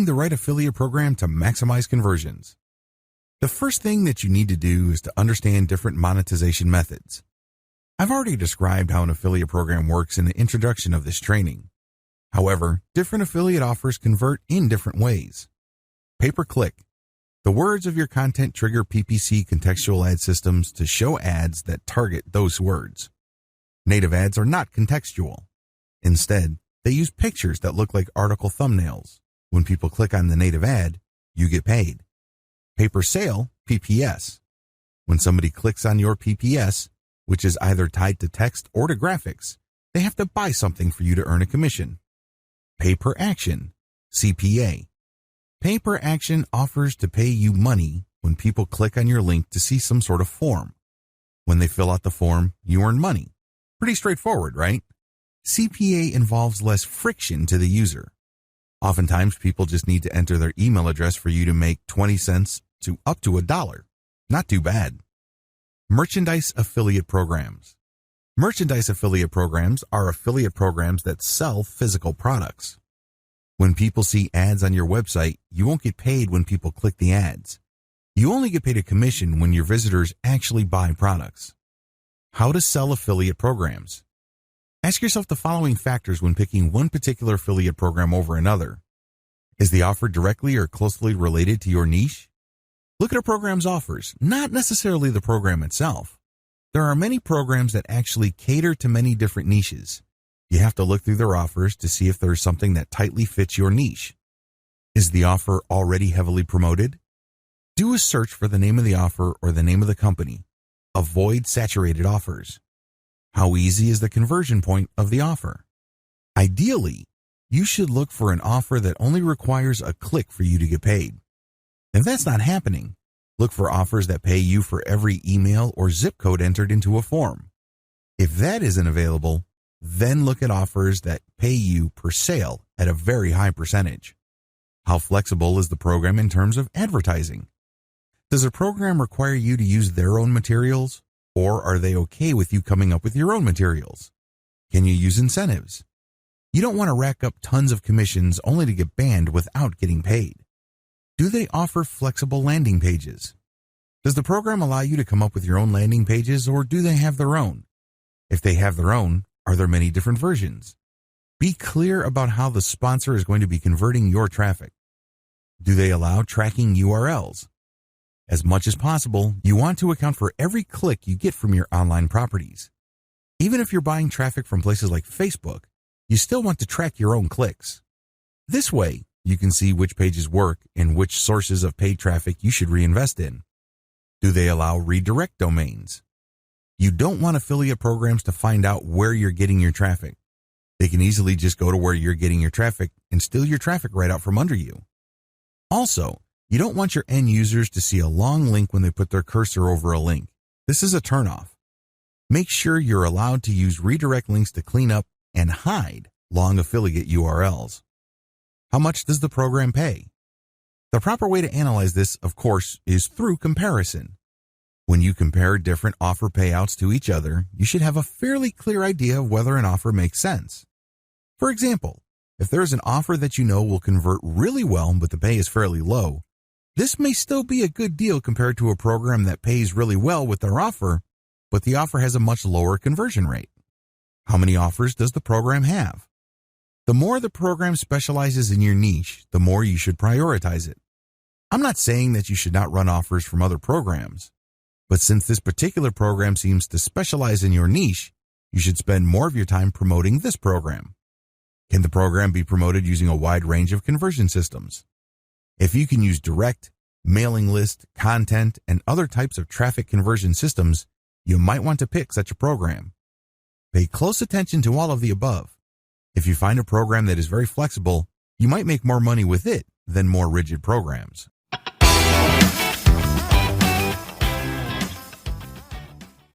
choosing the right affiliate program to maximize conversions. The first thing that you need to do is to understand different monetization methods. I've already described how an affiliate program works in the introduction of this training. However, different affiliate offers convert in different ways. Pay-per-click. The words of your content trigger PPC contextual ad systems to show ads that target those words. Native ads are not contextual. Instead, they use pictures that look like article thumbnails. When people click on the native ad, you get paid. Pay-per-sale, PPS. When somebody clicks on your PPS, which is either tied to text or to graphics, they have to buy something for you to earn a commission. Pay-per-action, CPA. Pay-per-action offers to pay you money when people click on your link to see some sort of form. When they fill out the form, you earn money. Pretty straightforward, right? CPA involves less friction to the user. Oftentimes, people just need to enter their email address for you to make 20 cents to up to $1. Not too bad. Merchandise affiliate programs. Merchandise affiliate programs are affiliate programs that sell physical products. When people see ads on your website, you won't get paid when people click the ads. You only get paid a commission when your visitors actually buy products. How to sell affiliate programs. Ask yourself the following factors when picking one particular affiliate program over another. Is the offer directly or closely related to your niche? Look at a program's offers, not necessarily the program itself. There are many programs that actually cater to many different niches. You have to look through their offers to see if there's something that tightly fits your niche. Is the offer already heavily promoted? Do a search for the name of the offer or the name of the company. Avoid saturated offers. How easy is the conversion point of the offer? Ideally, you should look for an offer that only requires a click for you to get paid. If that's not happening, look for offers that pay you for every email or zip code entered into a form. If that isn't available, then look at offers that pay you per sale at a very high percentage. How flexible is the program in terms of advertising? Does a program require you to use their own materials, or are they okay with you coming up with your own materials? Can you use incentives? You don't want to rack up tons of commissions only to get banned without getting paid. Do they offer flexible landing pages? Does the program allow you to come up with your own landing pages, or do they have their own? If they have their own, are there many different versions? Be clear about how the sponsor is going to be converting your traffic. Do they allow tracking URLs? As much as possible, you want to account for every click you get from your online properties. Even if you're buying traffic from places like Facebook, you still want to track your own clicks. This way, you can see which pages work and which sources of paid traffic you should reinvest in. Do they allow redirect domains? You don't want affiliate programs to find out where you're getting your traffic. They can easily just go to where you're getting your traffic and steal your traffic right out from under you. Also, you don't want your end users to see a long link when they put their cursor over a link. This is a turnoff. Make sure you're allowed to use redirect links to clean up and hide long affiliate URLs. How much does the program pay? The proper way to analyze this, of course, is through comparison. When you compare different offer payouts to each other, you should have a fairly clear idea of whether an offer makes sense. For example, if there is an offer that you know will convert really well but the pay is fairly low, this may still be a good deal compared to a program that pays really well with their offer, but the offer has a much lower conversion rate. How many offers does the program have? The more the program specializes in your niche, the more you should prioritize it. I'm not saying that you should not run offers from other programs, but since this particular program seems to specialize in your niche, you should spend more of your time promoting this program. Can the program be promoted using a wide range of conversion systems? If you can use direct, mailing list, content, and other types of traffic conversion systems, you might want to pick such a program. Pay close attention to all of the above. If you find a program that is very flexible, you might make more money with it than more rigid programs.